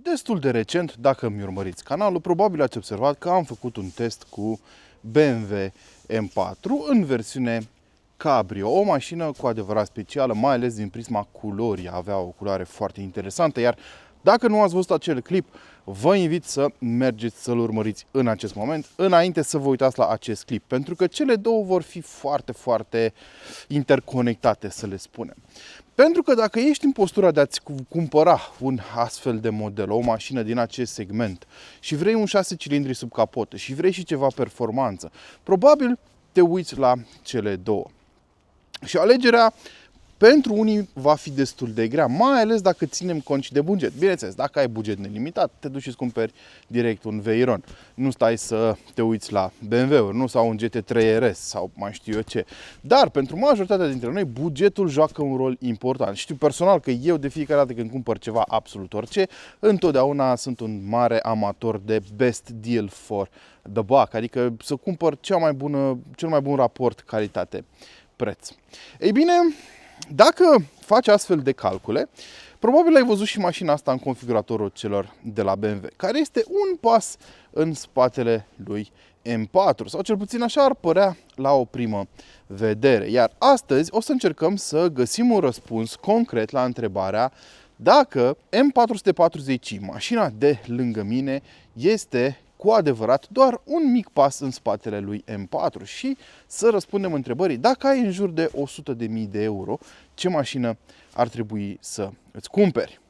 Destul de recent, dacă îmi urmăriți canalul, probabil ați observat că am făcut un test cu BMW M4 în versiune Cabrio, o mașină cu adevărat specială, mai ales din prisma culorii. Avea o culoare foarte interesantă, iar dacă nu ați văzut acel clip, vă invit să mergeți să-l urmăriți în acest moment, înainte să vă uitați la acest clip, pentru că cele două vor fi foarte interconectate, să le spunem. Pentru că dacă ești în postura de a-ți cumpăra un astfel de model, o mașină din acest segment și vrei un 6 cilindri sub capotă și vrei și ceva performanță, probabil te uiți la cele două. Și alegerea pentru unii va fi destul de grea, mai ales dacă ținem cont și de buget. Bineînțeles, dacă ai buget nelimitat, te duci și îți cumperi direct un Veyron. Nu stai să te uiți la BMW-uri, nu, sau un GT3 RS sau mai știu eu ce. Dar pentru majoritatea dintre noi, bugetul joacă un rol important. Știu personal că eu de fiecare dată când cumpăr ceva absolut orice, întotdeauna sunt un mare amator de best deal for the buck, adică să cumpăr cel mai bun raport calitate-preț. Ei bine, dacă faci astfel de calcule, probabil ai văzut și mașina asta în configuratorul celor de la BMW, care este un pas în spatele lui M4, sau cel puțin așa ar părea la o primă vedere. Iar astăzi o să încercăm să găsim un răspuns concret la întrebarea dacă M440i, mașina de lângă mine, este cu adevărat doar un mic pas în spatele lui M4 și să răspundem întrebării dacă ai în jur de 100.000 de euro, ce mașină ar trebui să îți cumperi.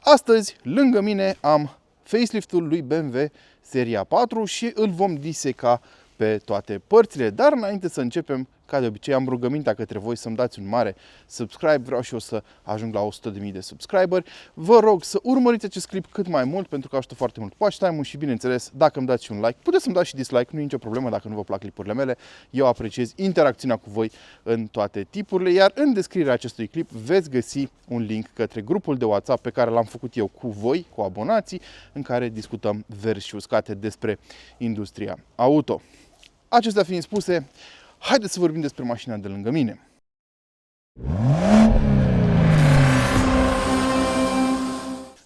Astăzi, lângă mine, am faceliftul lui BMW Seria 4 și îl vom diseca pe toate părțile. Dar înainte să începem, ca de obicei, am rugămintea către voi să-mi dați un mare subscribe. Vreau și eu să ajung la 100.000 de subscriberi. Vă rog să urmăriți acest clip cât mai mult, pentru că ajută foarte mult watch time-ul și, bineînțeles, dacă îmi dați și un like, puteți să-mi dați și dislike, nu e nicio problemă dacă nu vă plac clipurile mele. Eu apreciez interacțiunea cu voi în toate tipurile, iar în descrierea acestui clip veți găsi un link către grupul de WhatsApp pe care l-am făcut eu cu voi, cu abonații, în care discutăm verzi și uscate despre industria auto. Acestea fiind spuse, haideți să vorbim despre mașina de lângă mine.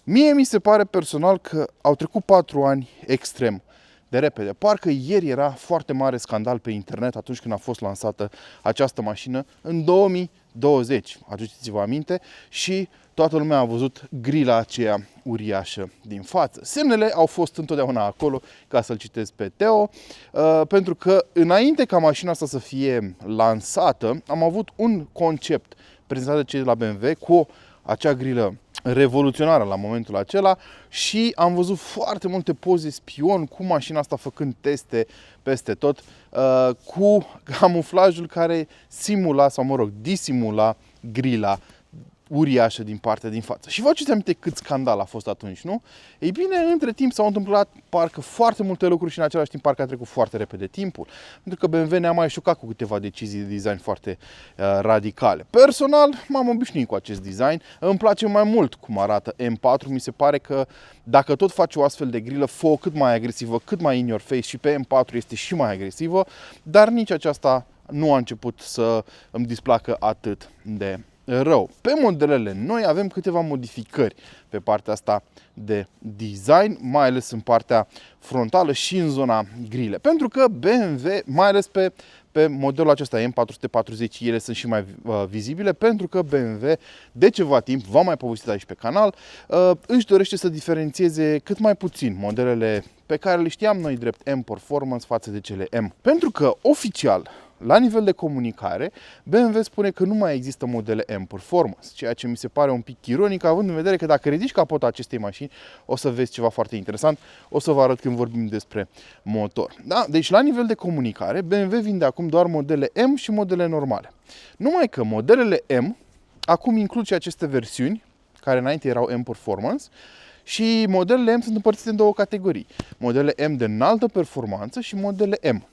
Mie mi se pare personal că au trecut 4 ani extrem de repede. Parcă ieri era foarte mare scandal pe internet atunci când a fost lansată această mașină în 2020. Aduceți-vă aminte, și toată lumea a văzut grila aceea uriașă din față. Semnele au fost întotdeauna acolo, ca să-l citesc pe Teo, pentru că înainte ca mașina asta să fie lansată, am avut un concept prezentat de cei de la BMW cu acea grilă revoluționară la momentul acela și am văzut foarte multe poze spion cu mașina asta făcând teste peste tot, cu camuflajul care simula, sau mă rog, disimula grila uriașă din partea din față. Și vă aduceți aminte cât scandal a fost atunci, nu? Ei bine, între timp s-au întâmplat parcă foarte multe lucruri și în același timp parcă a trecut foarte repede timpul. Pentru că BMW ne-a mai șocat cu câteva decizii de design foarte radicale. Personal, m-am obișnuit cu acest design. Îmi place mai mult cum arată M4. Mi se pare că dacă tot faci o astfel de grilă, fă-o cât mai agresivă, cât mai in your face, și pe M4 este și mai agresivă, dar nici aceasta nu a început să îmi displacă atât de rău. Pe modelele noi avem câteva modificări pe partea asta de design, mai ales în partea frontală și în zona grile. Pentru că BMW, mai ales pe modelul acesta M440, ele sunt și mai vizibile, pentru că BMW de ceva timp, v-am mai povestit aici pe canal, își dorește să diferențieze cât mai puțin modelele pe care le știam noi drept M Performance față de cele M. Pentru că oficial, la nivel de comunicare, BMW spune că nu mai există modele M Performance, ceea ce mi se pare un pic ironic, având în vedere că dacă ridici capota acestei mașini, o să vezi ceva foarte interesant, o să vă arăt când vorbim despre motor. Da? Deci, la nivel de comunicare, BMW vinde acum doar modele M și modele normale. Numai că modelele M acum includ și aceste versiuni, care înainte erau M Performance, și modelele M sunt împărțite în două categorii. Modele M de înaltă performanță și modele M.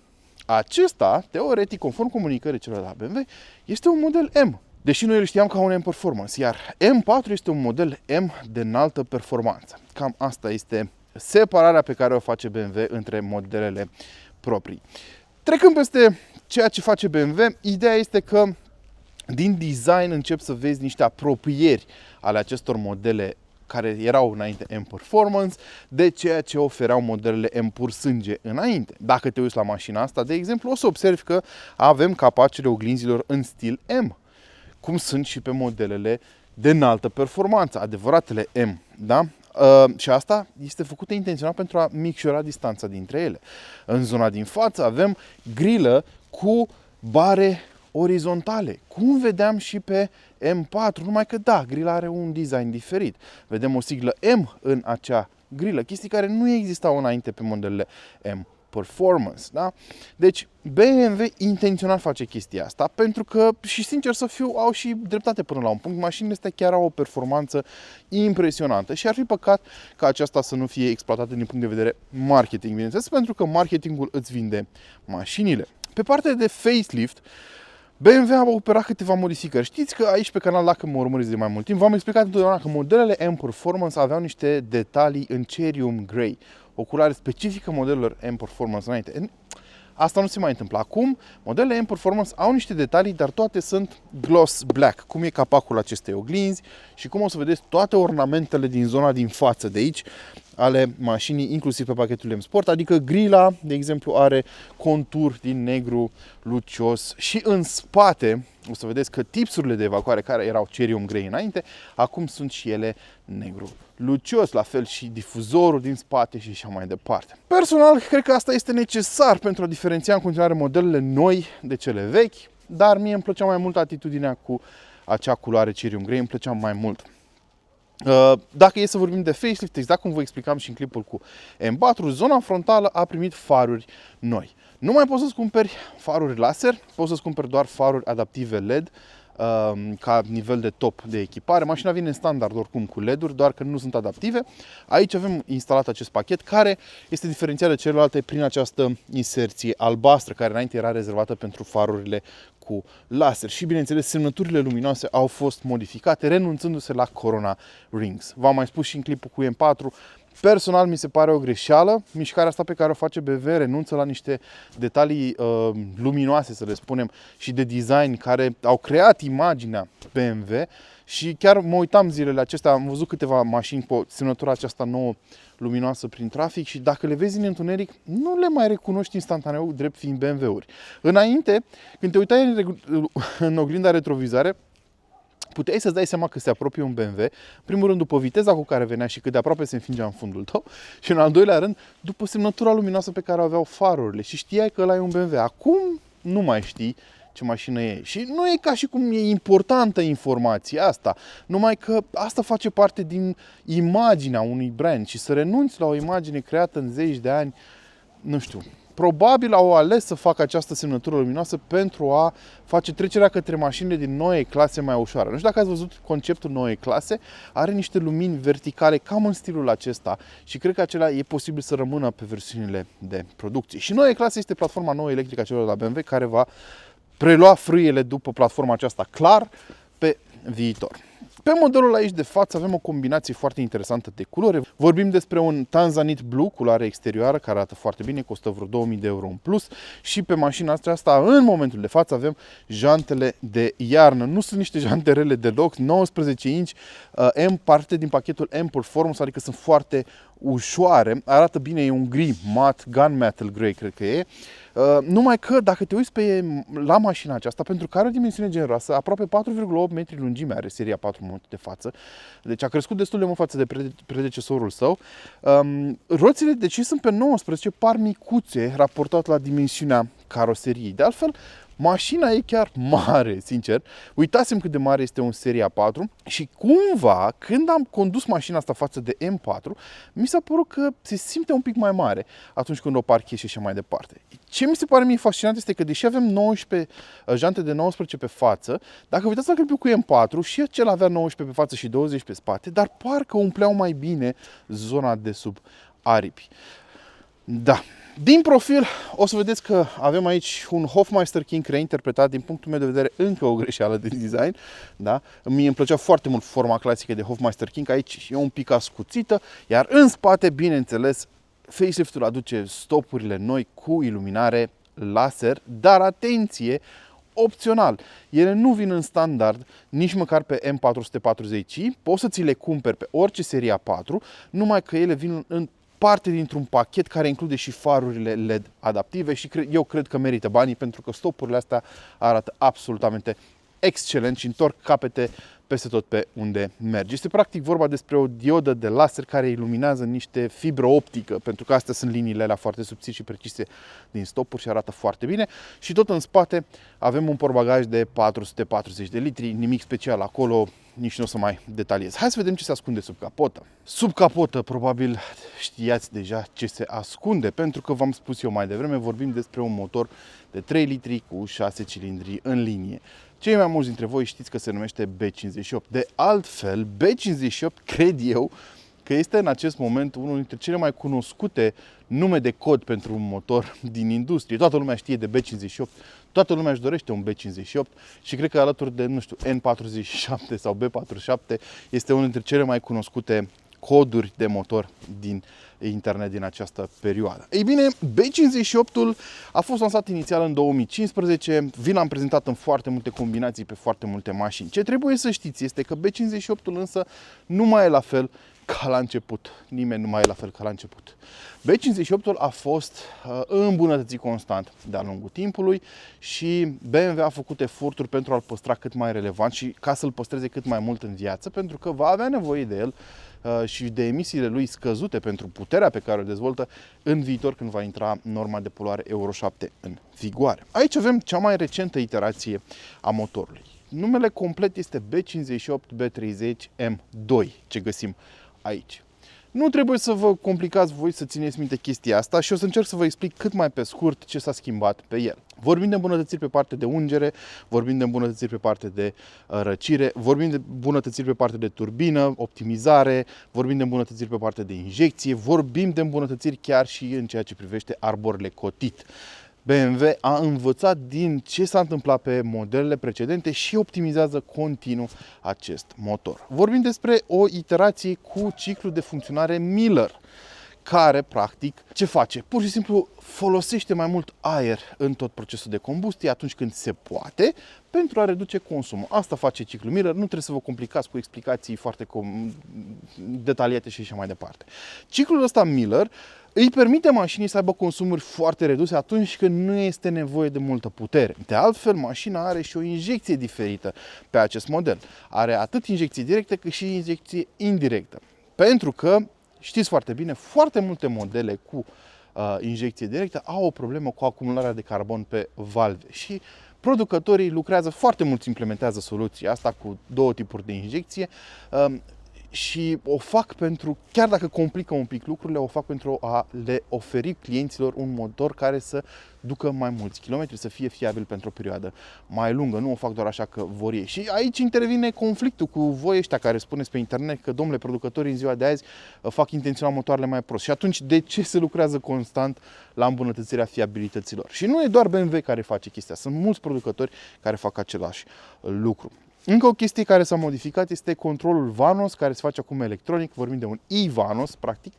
Acesta, teoretic, conform comunicării celor de la BMW, este un model M, deși noi îl știam ca un M Performance, iar M4 este un model M de înaltă performanță. Cam asta este separarea pe care o face BMW între modelele proprii. Trecând peste ceea ce face BMW, ideea este că din design încep să vezi niște apropieri ale acestor modele care erau înainte M Performance de ceea ce ofereau modelele M pur sânge înainte. Dacă te uiți la mașina asta, de exemplu, o să observi că avem capacele oglinzilor în stil M, cum sunt și pe modelele de înaltă performanță, adevăratele M, da? Și asta este făcută intenționat pentru a micșora distanța dintre ele. În zona din față avem grilă cu bare orizontale, cum vedeam și pe M4, numai că da, grila are un design diferit. Vedem o siglă M în acea grilă, chestii care nu existau înainte pe modelele M Performance, da? Deci BMW intenționat face chestia asta pentru că, și sincer să fiu, au și dreptate până la un punct. Mașinile astea chiar au o performanță impresionantă și ar fi păcat ca aceasta să nu fie exploatată din punct de vedere marketing, bineînțeles, pentru că marketingul îți vinde mașinile. Pe partea de facelift, BMW a operat câteva modificări. Știți că aici pe canal, dacă mă urmăriți de mai mult timp, v-am explicat întotdeauna că modelele M Performance aveau niște detalii în cerium grey, o culoare specifică modelelor M Performance înainte. Asta nu se mai întâmplă. Acum, modelele M Performance au niște detalii, dar toate sunt gloss black, cum e capacul acestei oglinzi și cum o să vedeți toate ornamentele din zona din față de aici ale mașinii, inclusiv pe pachetul M Sport, adică grila, de exemplu, are contur din negru lucios și în spate o să vedeți că tipsurile de evacuare care erau cerium grey înainte, acum sunt și ele negru lucios, la fel și difuzorul din spate și așa mai departe. Personal, cred că asta este necesar pentru a diferenția în continuare modelele noi de cele vechi, dar mie îmi plăcea mai mult atitudinea cu acea culoare cerium grey, îmi plăcea mai mult. Dacă e să vorbim de facelift, exact cum vă explicam și în clipul cu M4, zona frontală a primit faruri noi. Nu mai poți să-ți cumperi faruri laser, poți să-ți cumperi doar faruri adaptive LED ca nivel de top de echipare. Mașina vine în standard oricum cu LED-uri, doar că nu sunt adaptive. Aici avem instalat acest pachet care este diferențiat de celelalte prin această inserție albastră, care înainte era rezervată pentru farurile cu laser. Și bineînțeles, semnăturile luminoase au fost modificate, renunțându-se la Corona Rings. V-am mai spus și în clipul cu M4, personal mi se pare o greșeală. Mișcarea asta pe care o face BMW renunță la niște detalii luminoase, să le spunem, și de design care au creat imaginea BMW. Și chiar mă uitam zilele acestea, am văzut câteva mașini cu semnătura aceasta nouă luminoasă prin trafic și dacă le vezi în întuneric, nu le mai recunoști instantaneu drept fiind BMW-uri. Înainte, când te uitai în oglinda retrovizoare, puteai să-ți dai seama că se apropie un BMW, în primul rând după viteza cu care venea și cât de aproape se înfingea în fundul tău și în al doilea rând după semnătura luminoasă pe care o aveau farurile și știai că ăla e un BMW. Acum nu mai știi ce mașină e. Și nu e ca și cum e importantă informația asta, numai că asta face parte din imaginea unui brand și să renunți la o imagine creată în zeci de ani, nu știu, probabil au ales să facă această semnătură luminoasă pentru a face trecerea către mașinile din noile clase mai ușoară. Nu știu dacă ați văzut conceptul noii clase, are niște lumini verticale cam în stilul acesta și cred că acela e posibil să rămână pe versiunile de producție. Și noua clase este platforma nouă electrică a celor de la BMW care va prelua frâiele după platforma aceasta clar pe viitor. Pe modelul aici de față avem o combinație foarte interesantă de culori. Vorbim despre un Tanzanite Blue, culoare exterioară, care arată foarte bine, costă vreo 2000 de euro în plus. Și pe mașina asta, în momentul de față, avem jantele de iarnă. Nu sunt niște jante rele deloc, 19 inch, M, parte din pachetul M Performance, adică sunt foarte ușoare. Arată bine, e un gri mat, gunmetal grey, cred că e. Numai că dacă te uiți la mașina aceasta, pentru că are o dimensiune generoasă, aproape 4,8 metri lungime are seria 4 în momentul de față, deci a crescut destul de mult față de predecesorul său. Roțile, deci sunt pe 19, par micuțe raportat la dimensiunea caroseriei. De altfel, mașina e chiar mare, sincer. Uitasem cât de mare este un Seria 4 și cumva, când am condus mașina asta față de M4, mi s-a părut că se simte un pic mai mare atunci când o parchezi și așa mai departe. Ce mi se pare mie fascinant este că, deși avem 19 jante de 19 pe față, dacă vă uitați la clipul cu M4, și acela avea 19 pe față și 20 pe spate, dar parcă umpleau mai bine zona de sub aripi. Da. Din profil o să vedeți că avem aici un Hofmeister King reinterpretat, din punctul meu de vedere încă o greșeală de design. Da? Mie îmi plăcea foarte mult forma clasică de Hofmeister King, aici e un pic ascuțită, iar în spate, bineînțeles, faceliftul aduce stopurile noi cu iluminare laser, dar atenție, opțional. Ele nu vin în standard nici măcar pe M440i, poți să ți le cumperi pe orice serie A4, numai că ele vin în parte dintr-un pachet care include și farurile LED adaptive și eu cred că merită banii pentru că stopurile astea arată absolutamente excelent și întorc capete peste tot pe unde merge. Este practic vorba despre o diodă de laser care iluminează niște fibră optică, pentru că astea sunt liniile alea foarte subțiri și precise din stopuri și arată foarte bine. Și tot în spate avem un portbagaj de 440 de litri, nimic special acolo, nici nu o să mai detaliez. Hai să vedem ce se ascunde sub capotă. Sub capotă probabil știați deja ce se ascunde, pentru că v-am spus eu mai devreme, vorbim despre un motor de 3 litri cu 6 cilindri în linie. Cei mai mulți dintre voi știți că se numește B58. De altfel, B58 cred eu că este în acest moment unul dintre cele mai cunoscute nume de cod pentru un motor din industrie. Toată lumea știe de B58, toată lumea își dorește un B58 și cred că alături de, nu știu, N47 sau B47 este unul dintre cele mai cunoscute coduri de motor din internet din această perioadă. Ei bine, B58-ul a fost lansat inițial în 2015, vi l-am prezentat în foarte multe combinații pe foarte multe mașini. Ce trebuie să știți este că B58-ul însă nu mai e la fel ca la început. Nimeni nu mai e la fel ca la început. B58-ul a fost îmbunătățit constant de-a lungul timpului și BMW a făcut eforturi pentru a-l păstra cât mai relevant și ca să-l păstreze cât mai mult în viață, pentru că va avea nevoie de el și de emisiile lui scăzute pentru puterea pe care o dezvoltă în viitor când va intra norma de poluare Euro 7 în vigoare. Aici avem cea mai recentă iterație a motorului. Numele complet este B58B30M2, ce găsim aici. Nu trebuie să vă complicați voi să țineți minte chestia asta și o să încerc să vă explic cât mai pe scurt ce s-a schimbat pe el. Vorbim de îmbunătățiri pe partea de ungere, vorbim de îmbunătățiri pe partea de răcire, vorbim de îmbunătățiri pe partea de turbină, optimizare, vorbim de îmbunătățiri pe partea de injecție, vorbim de îmbunătățiri chiar și în ceea ce privește arborile cotit. BMW a învățat din ce s-a întâmplat pe modelele precedente și optimizează continuu acest motor. Vorbim despre o iterație cu ciclu de funcționare Miller, care practic ce face? Pur și simplu folosește mai mult aer în tot procesul de combustie atunci când se poate pentru a reduce consumul. Asta face ciclul Miller, nu trebuie să vă complicați cu explicații foarte detaliate și așa mai departe. Ciclul ăsta Miller îi permite mașinii să aibă consumuri foarte reduse atunci când nu este nevoie de multă putere. De altfel, mașina are și o injecție diferită pe acest model. Are atât injecție directă cât și injecție indirectă. Pentru că, știți foarte bine, foarte multe modele cu injecție directă au o problemă cu acumularea de carbon pe valve și producătorii lucrează foarte mult, implementează soluția asta cu două tipuri de injecție și o fac pentru, chiar dacă complică un pic lucrurile, o fac pentru a le oferi clienților un motor care să ducă mai mulți kilometri, să fie fiabil pentru o perioadă mai lungă. Nu o fac doar așa că vor ei. Și aici intervine conflictul cu voi ăștia care spuneți pe internet că, domnule, producătorii în ziua de azi fac intenționat motoarele mai prost. Și atunci de ce se lucrează constant la îmbunătățirea fiabilităților? Și nu e doar BMW care face chestia, sunt mulți producători care fac același lucru. Încă o chestie care s-a modificat este controlul Vanos, care se face acum electronic, vorbim de un e-Vanos, practic,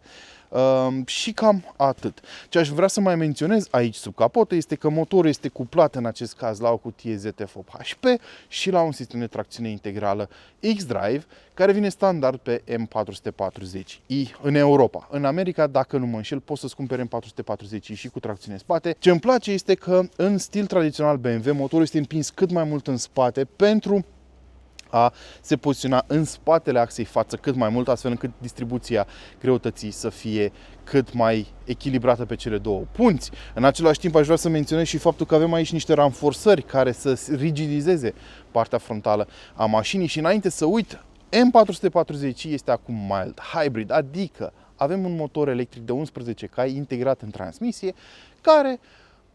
și cam atât. Ce aș vrea să mai menționez aici sub capotă este că motorul este cuplat în acest caz la o cutie ZF8 HP și la un sistem de tracțiune integrală X-Drive, care vine standard pe M440i în Europa. În America, dacă nu mă înșel, poți să-ți cumperi M440i și cu tracțiune în spate. Ce îmi place este că, în stil tradițional BMW, motorul este împins cât mai mult în spate pentru a se poziționa în spatele axei față cât mai mult, astfel încât distribuția greutății să fie cât mai echilibrată pe cele două punți. În același timp aș vrea să menționez și faptul că avem aici niște ranforsări care să rigidizeze partea frontală a mașinii și înainte să uit, M440i este acum mild hybrid, adică avem un motor electric de 11 cai integrat în transmisie care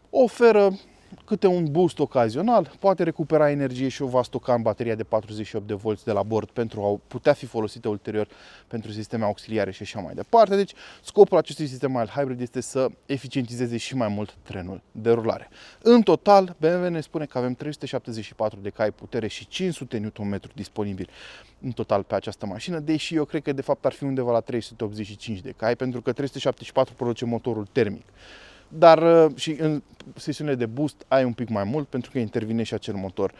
oferă câte un boost ocazional, poate recupera energie și o va stoca în bateria de 48 de volți de la bord pentru a putea fi folosită ulterior pentru sisteme auxiliare și așa mai departe. Deci, scopul acestui sistem mild hybrid este să eficientizeze și mai mult trenul de rulare. În total, BMW ne spune că avem 374 de cai putere și 500 Nm disponibili în total pe această mașină, deși eu cred că de fapt ar fi undeva la 385 de cai, pentru că 374 produce motorul termic. dar și în sesiunile de boost ai un pic mai mult pentru că intervine și acel motor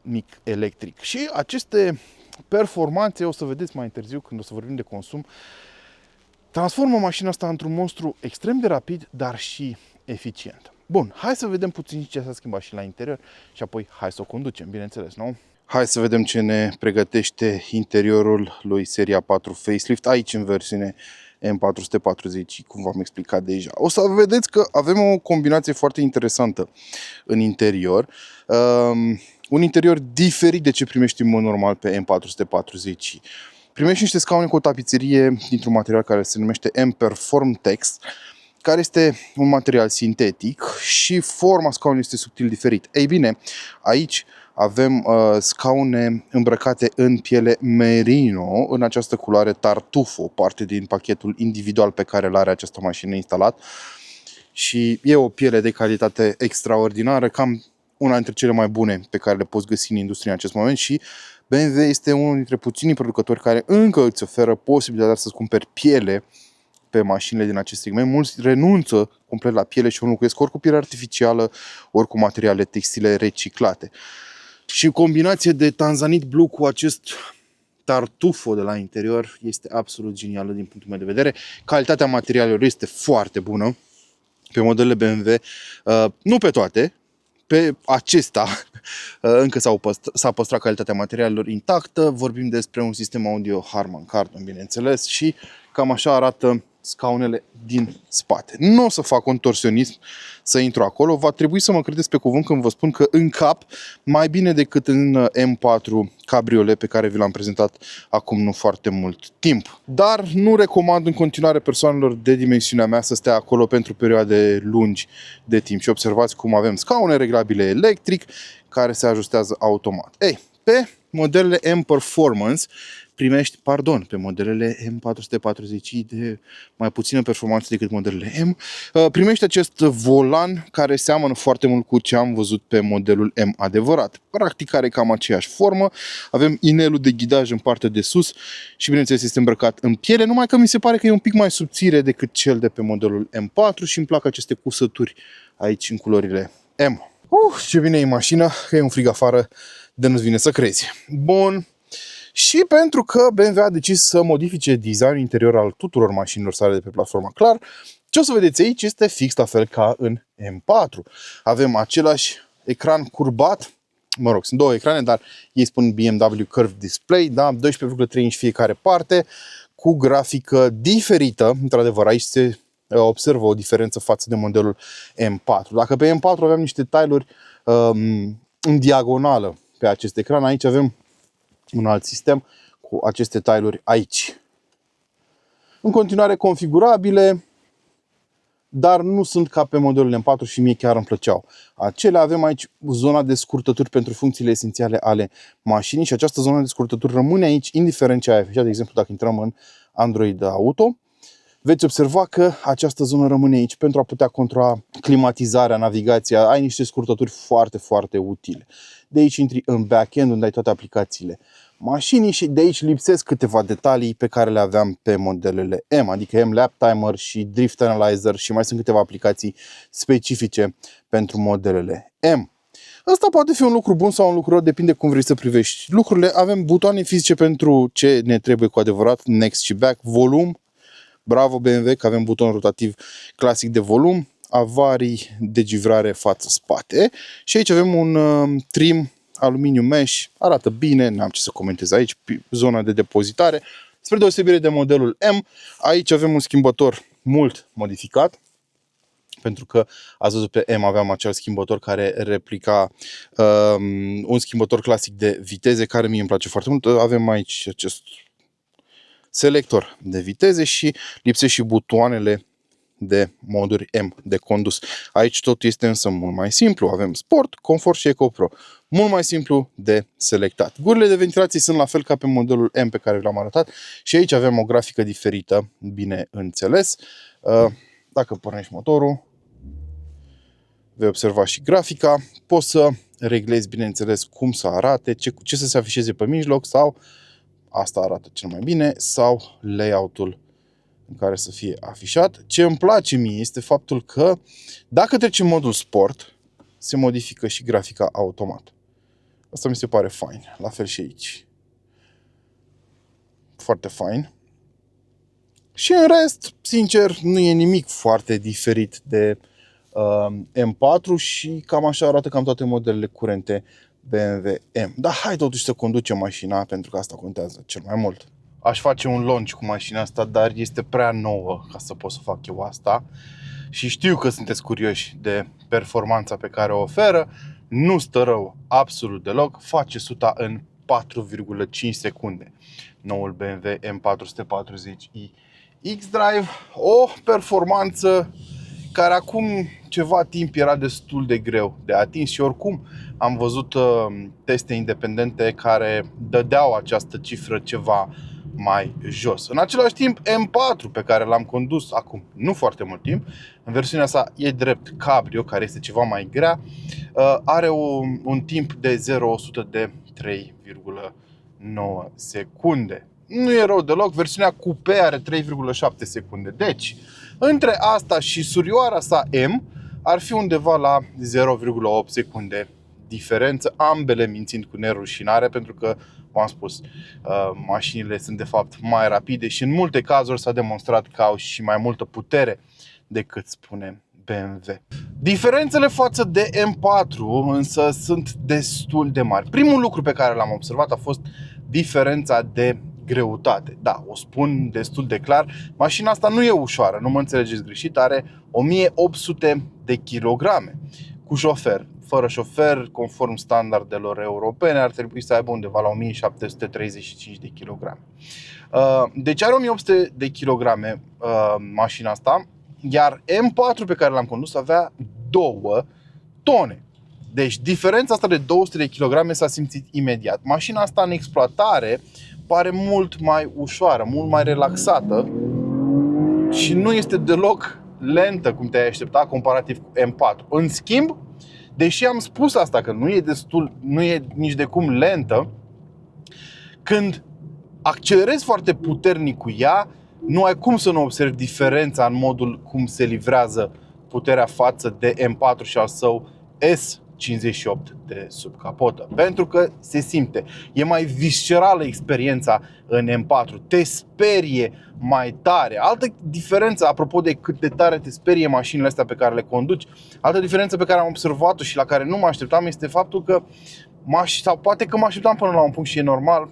mic electric. Și aceste performanțe, o să vedeți mai târziu când o să vorbim de consum, transformă mașina asta într-un monstru extrem de rapid, dar și eficient. Bun, hai să vedem puțin ce s-a schimbat și la interior și apoi hai să o conducem, bineînțeles, nu? Hai să vedem ce ne pregătește interiorul lui seria 4 facelift, aici în versiune M440, cum v-am explicat deja. O să vedeți că avem o combinație foarte interesantă în interior. Un interior diferit de ce primești în mod normal pe M440. Primești niște scaune cu o tapiserie dintr-un material care se numește M-Perform-Tex, care este un material sintetic și forma scaunului este subtil diferit. Ei bine, aici avem scaune îmbrăcate în piele merino, în această culoare tartufo, parte din pachetul individual pe care îl are această mașină instalat. Și e o piele de calitate extraordinară, cam una dintre cele mai bune pe care le poți găsi în industrie în acest moment și BMW este unul dintre puținii producători care încă îți oferă posibilitatea să-ți cumperi piele pe mașinile din acest segment. Mulți renunță complet la piele și o înlocuiesc ori cu piele artificială, ori cu materiale textile reciclate. Și combinație de tanzanit blue cu acest tartufo de la interior este absolut genială din punctul meu de vedere. Calitatea materialelor este foarte bună pe modelele BMW, nu pe toate, pe acesta încă s-a păstrat calitatea materialelor intactă. Vorbim despre un sistem audio Harman Kardon, bineînțeles, și cam așa arată scaunele din spate. Nu o să fac contorsionism să intru acolo, va trebui să mă credeți pe cuvânt când vă spun că în cap, mai bine decât în M4 Cabriolet pe care vi l-am prezentat acum nu foarte mult timp. Dar nu recomand în continuare persoanelor de dimensiunea mea să stea acolo pentru perioade lungi de timp. Și observați cum avem scaune reglabile electric care se ajustează automat. Ei, pe modelele M Performance primești, pe modelele M440 de mai puțină performanță decât modelele M, primești acest volan care seamănă foarte mult cu ce am văzut pe modelul M adevărat. Practic are cam aceeași formă, avem inelul de ghidaj în partea de sus și bineînțeles este îmbrăcat în piele, numai că mi se pare că e un pic mai subțire decât cel de pe modelul M4 și îmi plac aceste cusături aici în culorile M. Ce bine e mașina, că e un frig afară de nu-ți vine să crezi. Bun. Și pentru că BMW a decis să modifice designul interior al tuturor mașinilor sale de pe platforma Clar, ce o să vedeți aici este fix la fel ca în M4. Avem același ecran curbat, mă rog, sunt două ecrane, dar ei spun BMW Curved Display, da? 12,3 inch fiecare parte, cu grafică diferită. Într-adevăr, aici se observă o diferență față de modelul M4. Dacă pe M4 aveam niște tile-uri în diagonală pe acest ecran, aici avem un alt sistem cu aceste tile-uri aici. În continuare configurabile, dar nu sunt ca pe modelul M4 și mie chiar îmi plăceau. Acelea avem aici zona de scurtături pentru funcțiile esențiale ale mașinii și această zonă de scurtături rămâne aici, indiferent ce ai afișat. De exemplu, dacă intrăm în Android Auto, veți observa că această zonă rămâne aici pentru a putea controla climatizarea, navigația. Ai niște scurtături foarte, foarte utile. De aici intri în backend unde ai toate aplicațiile mașinii și de aici lipsesc câteva detalii pe care le aveam pe modelele M, adică M Lap Timer și Drift Analyzer și mai sunt câteva aplicații specifice pentru modelele M. Asta poate fi un lucru bun sau un lucru rău, depinde cum vrei să privești lucrurile. Avem butoane fizice pentru ce ne trebuie cu adevărat, Next și Back, volum. Bravo BMW că avem buton rotativ clasic de volum, avarii de givrare față-spate și aici avem un trim aluminiu mesh, arată bine, n-am ce să comentez aici, zona de depozitare. Spre deosebire de modelul M, aici avem un schimbător mult modificat, pentru că ați văzut pe M aveam acel schimbător care replica un schimbător clasic de viteze, care mie îmi place foarte mult. Avem aici acest selector de viteze și lipsesc și butoanele de moduri M de condus. Aici totul este însă mult mai simplu. Avem Sport, Comfort și Eco Pro. Mult mai simplu de selectat. Gurile de ventilație sunt la fel ca pe modelul M pe care v-am arătat și aici avem o grafică diferită, bine înțeles. Dacă pornești motorul, vei observa și grafica. Poți să reglezi, bineînțeles, cum să arate, ce să se afișeze pe mijloc sau asta arată cel mai bine, sau layout-ul în care să fie afișat. Ce îmi place mie este faptul că dacă treci în modul sport, se modifică și grafica automat. Asta mi se pare fain. La fel și aici. Foarte fain. Și în rest, sincer, nu e nimic foarte diferit de M4 și cam așa arată cam toate modelele curente BMW M. Dar hai totuși să conducem mașina, pentru că asta contează cel mai mult. Aș face un launch cu mașina asta, dar este prea nouă ca să pot să fac eu asta. Și știu că sunteți curioși de performanța pe care o oferă. Nu stă rău absolut deloc. Face 100 în 4,5 secunde. Noul BMW M440i X-Drive. O performanță care acum ceva timp era destul de greu de atins și oricum am văzut teste independente care dădeau această cifră ceva mai jos. În același timp, M4 pe care l-am condus acum nu foarte mult timp, în versiunea sa e drept cabrio, care este ceva mai grea, are un timp de 0-100 de 3,9 secunde. Nu e rău deloc, versiunea coupe are 3,7 secunde. Deci, între asta și surioara sa M ar fi undeva la 0,8 secunde diferență, ambele mințind cu nerușinare, pentru că, v-am spus, mașinile sunt de fapt mai rapide și în multe cazuri s-a demonstrat că au și mai multă putere decât spune BMW. Diferențele față de M4 însă sunt destul de mari. Primul lucru pe care l-am observat a fost diferența de greutate. Da, o spun destul de clar, mașina asta nu e ușoară, nu mă înțelegeți greșit, are 1800 de kilograme cu șofer. Fără șofer, conform standardelor europene, ar trebui să aibă undeva la 1735 de kilograme. Deci are 1800 de kilograme mașina asta, iar M4 pe care l-am condus avea 2 tone. Deci diferența asta de 200 de kilograme s-a simțit imediat. Mașina asta în exploatare pare mult mai ușoară, mult mai relaxată și nu este deloc lentă cum te-ai aștepta comparativ cu M4. În schimb, deși am spus asta că nu e nici de cum lentă, când accelerezi foarte puternic cu ea, nu ai cum să nu observi diferența în modul cum se livrează puterea față de M4 și al său S58 de sub capotă. Pentru că se simte. E mai viscerală experiența în M4. Te sperie mai tare. Altă diferență, apropo de cât de tare te sperie mașinile astea pe care le conduci, altă diferență pe care am observat-o și la care nu mă așteptam este faptul că, sau poate că mă așteptam până la un punct și e normal,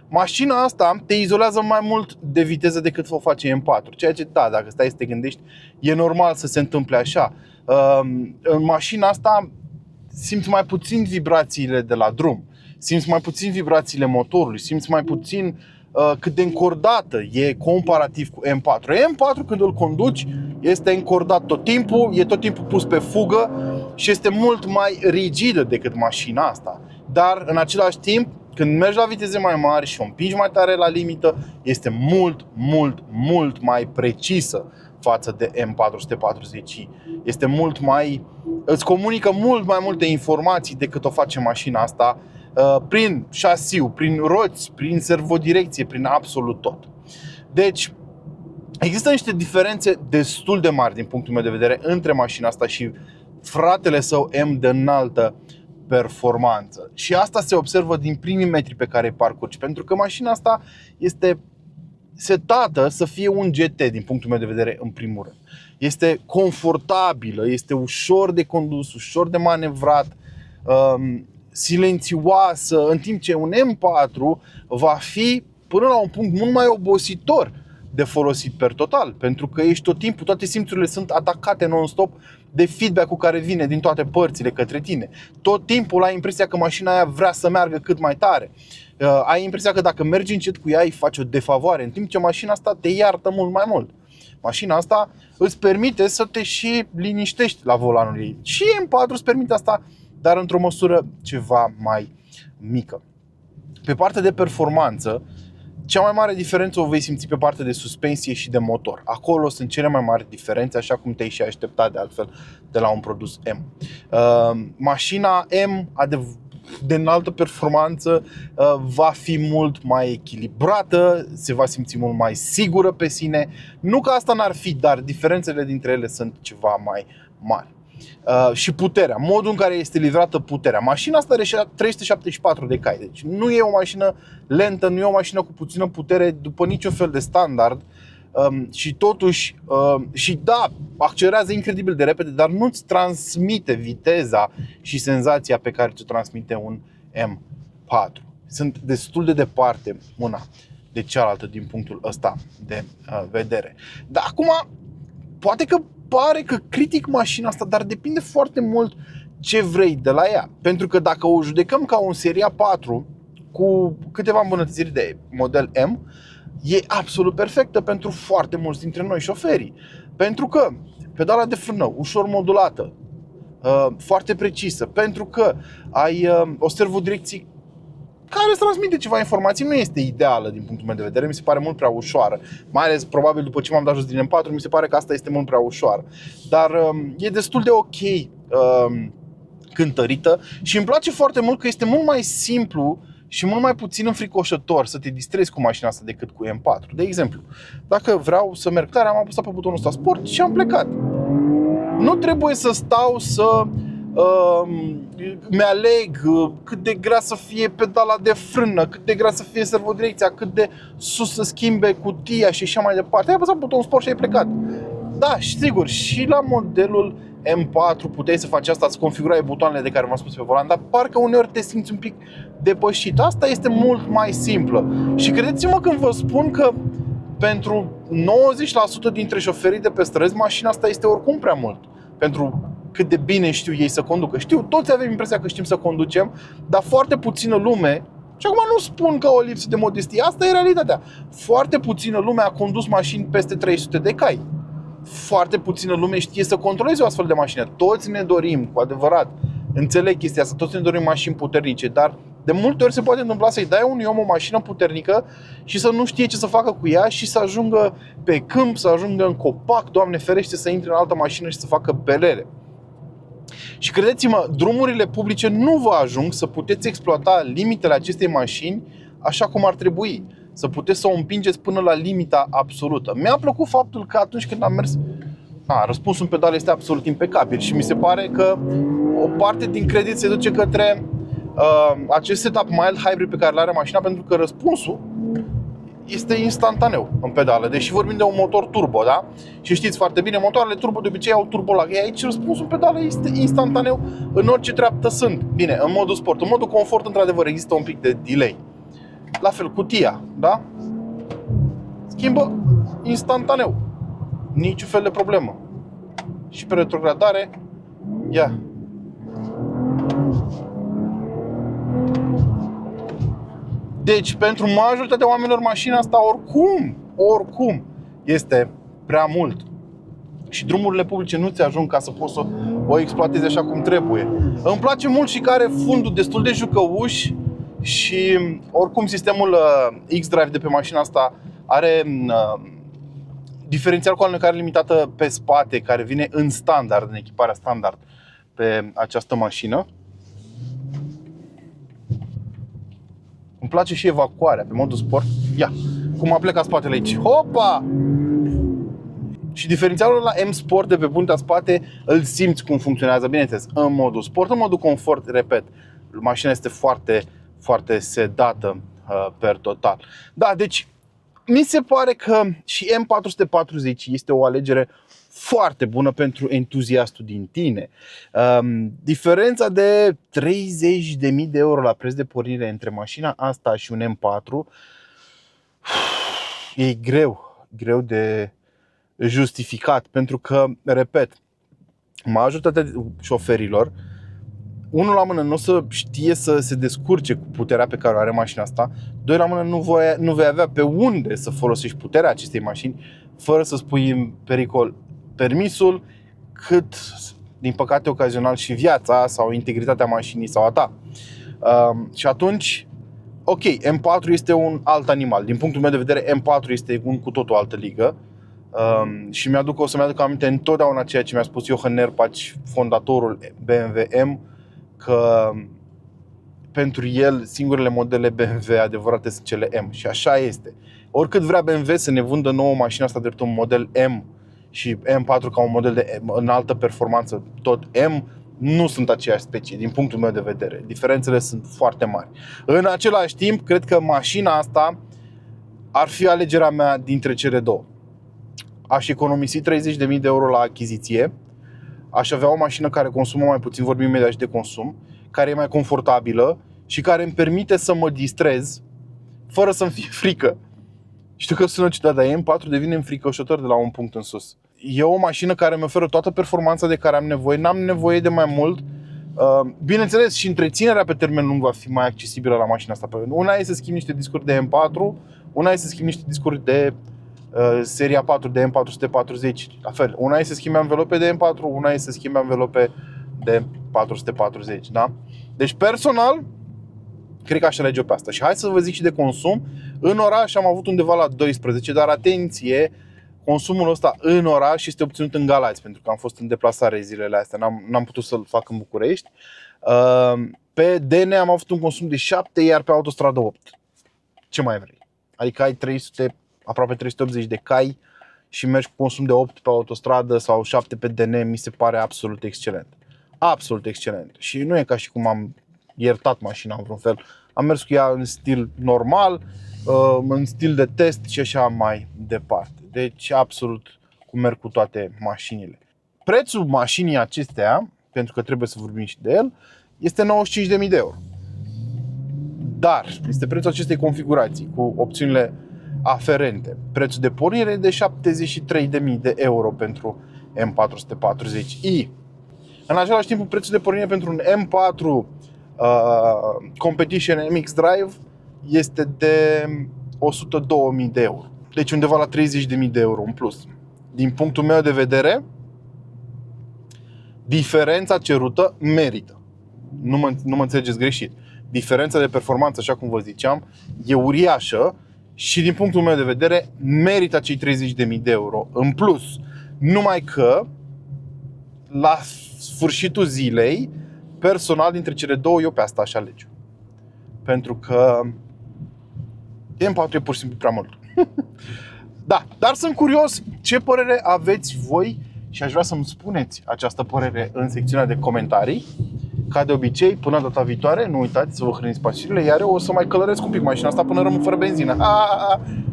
mașina asta te izolează mai mult de viteză decât o face M4. Ceea ce, da, dacă stai să te gândești, e normal să se întâmple așa. În mașina asta simți mai puțin vibrațiile de la drum, simți mai puțin vibrațiile motorului, simți mai puțin cât de încordată e comparativ cu M4. M4 când îl conduci este încordat tot timpul, e tot timpul pus pe fugă și este mult mai rigidă decât mașina asta. Dar în același timp, când mergi la viteze mai mari și o împingi mai tare la limită, este mult mai precisă față de M440i. Este mult mai, îți comunică mult mai multe informații decât o face mașina asta prin șasiu, prin roți, prin servodirecție, prin absolut tot. Deci, există niște diferențe destul de mari din punctul meu de vedere între mașina asta și fratele său M de înaltă performanță. Și asta se observă din primii metri pe care îi parcurgi, pentru că mașina asta este setată să fie un GT din punctul meu de vedere în primul rând. Este confortabilă, este ușor de condus, ușor de manevrat, silențioasă, în timp ce un M4 va fi până la un punct mult mai obositor de folosit per total, pentru că ești tot timpul, toate simțurile sunt atacate non-stop de feedback-ul care vine din toate părțile către tine. Tot timpul ai impresia că mașina aia vrea să meargă cât mai tare. Ai impresia că dacă mergi încet cu ea îi faci o defavoare, în timp ce mașina asta te iartă mult mai mult. Mașina asta îți permite să te și liniștești la volanul ei. Și M4 îți permite asta, dar într-o măsură ceva mai mică. Pe partea de performanță, cea mai mare diferență o vei simți pe partea de suspensie și de motor. Acolo sunt cele mai mari diferențe, așa cum te-ai și așteptat de altfel de la un produs M. Mașina M de înaltă performanță, va fi mult mai echilibrată, se va simți mult mai sigură pe sine. Nu că asta n-ar fi, dar diferențele dintre ele sunt ceva mai mari. Și puterea, modul în care este livrată puterea. Mașina asta are 374 de cai, deci nu e o mașină lentă, nu e o mașină cu puțină putere după niciun fel de standard. Și totuși, și da, accelerează incredibil de repede, dar nu-ți transmite viteza și senzația pe care ți-o transmite un M4. Sunt destul de departe una de cealaltă din punctul ăsta de vedere. Dar acum, poate că pare că critic mașina asta, dar depinde foarte mult ce vrei de la ea. Pentru că dacă o judecăm ca un Seria 4 cu câteva îmbunătățiri de model M, e absolut perfectă pentru foarte mulți dintre noi șoferii. Pentru că pedala de frână ușor modulată, foarte precisă, pentru că ai o servodirecție care îți transmite ceva informații, nu este ideală din punctul meu de vedere, mi se pare mult prea ușoară. Mai ales probabil după ce m-am dat jos din M4, mi se pare că asta este mult prea ușoară. Dar e destul de ok cântărită și îmi place foarte mult că este mult mai simplu și mult mai puțin înfricoșător să te distrezi cu mașina asta decât cu M4. De exemplu, dacă vreau să merg tare, am apăsat pe butonul ăsta sport și am plecat. Nu trebuie să stau să mi-aleg cât de grea să fie pedala de frână, cât de grea să fie servodirecția, cât de sus să schimbe cutia și așa mai departe. Ai apăsat butonul sport și ai plecat. Da, și sigur, și la modelul M4 puteai să faci asta, îți configurai butoanele de care v-am spus pe volan, dar parcă uneori te simți un pic depășit. Asta este mult mai simplă. Și credeți-mă când vă spun că pentru 90% dintre șoferii de pe străzi, mașina asta este oricum prea mult pentru cât de bine știu ei să conducă. Știu, toți avem impresia că știm să conducem, dar foarte puțină lume, și acum nu spun că o lipsă de modestie, asta e realitatea. Foarte puțină lume a condus mașini peste 300 de cai. Foarte puțină lume știe să controleze o astfel de mașină. Toți ne dorim, cu adevărat, înțeleg chestia asta, toți ne dorim mașini puternice, dar de multe ori se poate întâmpla să-i dai unui om o mașină puternică și să nu știe ce să facă cu ea și să ajungă pe câmp, să ajungă în copac, Doamne ferește, să intre în altă mașină și să facă belele. Și credeți-mă, drumurile publice nu vă ajung să puteți exploata limitele acestei mașini așa cum ar trebui. Să puteți să o împingeți până la limita absolută. Mi-a plăcut faptul că atunci când am mers, răspunsul în pedală este absolut impecabil și mi se pare că o parte din credit se duce către acest setup mild hybrid pe care îl are mașina, pentru că răspunsul este instantaneu în pedală, deși vorbim de un motor turbo, da? Și știți foarte bine, motoarele turbo de obicei au turbolag. Aici răspunsul în pedală este instantaneu în orice treaptă sunt. Bine, în modul sport, în modul confort într-adevăr există un pic de delay. La fel cutia, da? Schimbă instantaneu. Niciun fel de problemă. Și pe retrogradare, ia. Deci, pentru majoritatea oamenilor, mașina asta oricum este prea mult. Și drumurile publice nu ți ajung ca să poți să o exploatezi așa cum trebuie. Îmi place mult și că are fundul destul de jucăuș și oricum sistemul X-Drive de pe mașina asta are diferențial cu alunecare limitată pe spate, care vine în standard, în echiparea standard pe această mașină. Îmi place și evacuarea pe modul sport. Ia, cum a plecat spatele aici. Hopa! Și diferențialul la M Sport de pe puntea spate îl simți cum funcționează, bineînțeles, în modul sport. În modul confort, repet, mașina este foarte, foarte sedată per total. Da, deci mi se pare că și M440 este o alegere foarte bună pentru entuziastul din tine. Diferența de 30.000 de euro la preț de pornire între mașina asta și un M4 e greu de justificat, pentru că, repet, majoritatea șoferilor, unul la mână nu o să știe să se descurce cu puterea pe care o are mașina asta, doi la mână nu vei avea pe unde să folosești puterea acestei mașini fără să spui în pericol permisul, cât, din păcate, ocazional și viața sau integritatea mașinii sau a ta. Și atunci, ok, M4 este un alt animal. Din punctul meu de vedere, M4 este un cu totul altă ligă. Și o să-mi aduc aminte întotdeauna ceea ce mi-a spus Jochen Nerpac, fondatorul BMW M, că pentru el singurele modele BMW adevărate sunt cele M și așa este. Oricât vrea BMW să ne vândă nouă mașina asta drept un model M și M4 ca un model de înaltă performanță, tot M, nu sunt aceeași specie din punctul meu de vedere. Diferențele sunt foarte mari. În același timp, cred că mașina asta ar fi alegerea mea dintre cele două. Aș economisi 30.000 de euro la achiziție, aș avea o mașină care consumă mai puțin, vorbim imediat și de consum, care e mai confortabilă și care îmi permite să mă distrez fără să-mi fie frică. Știu că sună ciudat, dar M4 devine înfricoșător de la un punct în sus. E o mașină care mi oferă toată performanța de care am nevoie, n-am nevoie de mai mult. Bineînțeles, și întreținerea pe termen lung va fi mai accesibilă la mașina asta. Una e să schimbi niște discuri de M4, una e să schimbi niște discuri de seria 4 de M440. La fel, una e să schimbi anvelope de M4, una e să schimbi anvelope de 440, da? Deci personal, cred că aș alege pe asta. Și hai să vă zic și de consum. În oraș am avut undeva la 12, dar atenție, consumul ăsta în oraș este obținut în Galați, pentru că am fost în deplasare zilele astea, n-am putut să-l fac în București. Pe DN am avut un consum de 7, iar pe autostradă 8. Ce mai vrei? Adică ai 300, aproape 380 de cai și mergi cu consum de 8 pe autostradă sau 7 pe DN, mi se pare absolut excelent. Absolut excelent. Și nu e ca și cum am iertat mașina în vreun fel. Am mers cu ea în stil normal, în stil de test și așa mai departe. Deci absolut cum merg cu toate mașinile. Prețul mașinii acestea, pentru că trebuie să vorbim și de el, este 95.000 de euro. Dar este prețul acestei configurații cu opțiunile aferente. Prețul de pornire de 73.000 de euro pentru M440i. În același timp, prețul de pornire pentru un M4 Competition MX Drive este de 102.000 de euro. Deci undeva la 30.000 de euro în plus. Din punctul meu de vedere, diferența cerută merită. Nu mă înțelegeți greșit. Diferența de performanță, așa cum vă ziceam, e uriașă și din punctul meu de vedere merită cei 30.000 de euro în plus. Numai că la sfârșitul zilei, personal, dintre cele două, eu pe asta aș alege. Pentru că M4 e pur și simplu prea mult. Da, dar sunt curios ce părere aveți voi și aș vrea să-mi spuneți această părere în secțiunea de comentarii. Ca de obicei, până data viitoare, nu uitați să vă hrăniți pasiunile, iar eu o să mai călăresc un pic mașina asta până rămân fără benzină.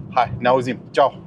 Hai, ne auzim. Ciao!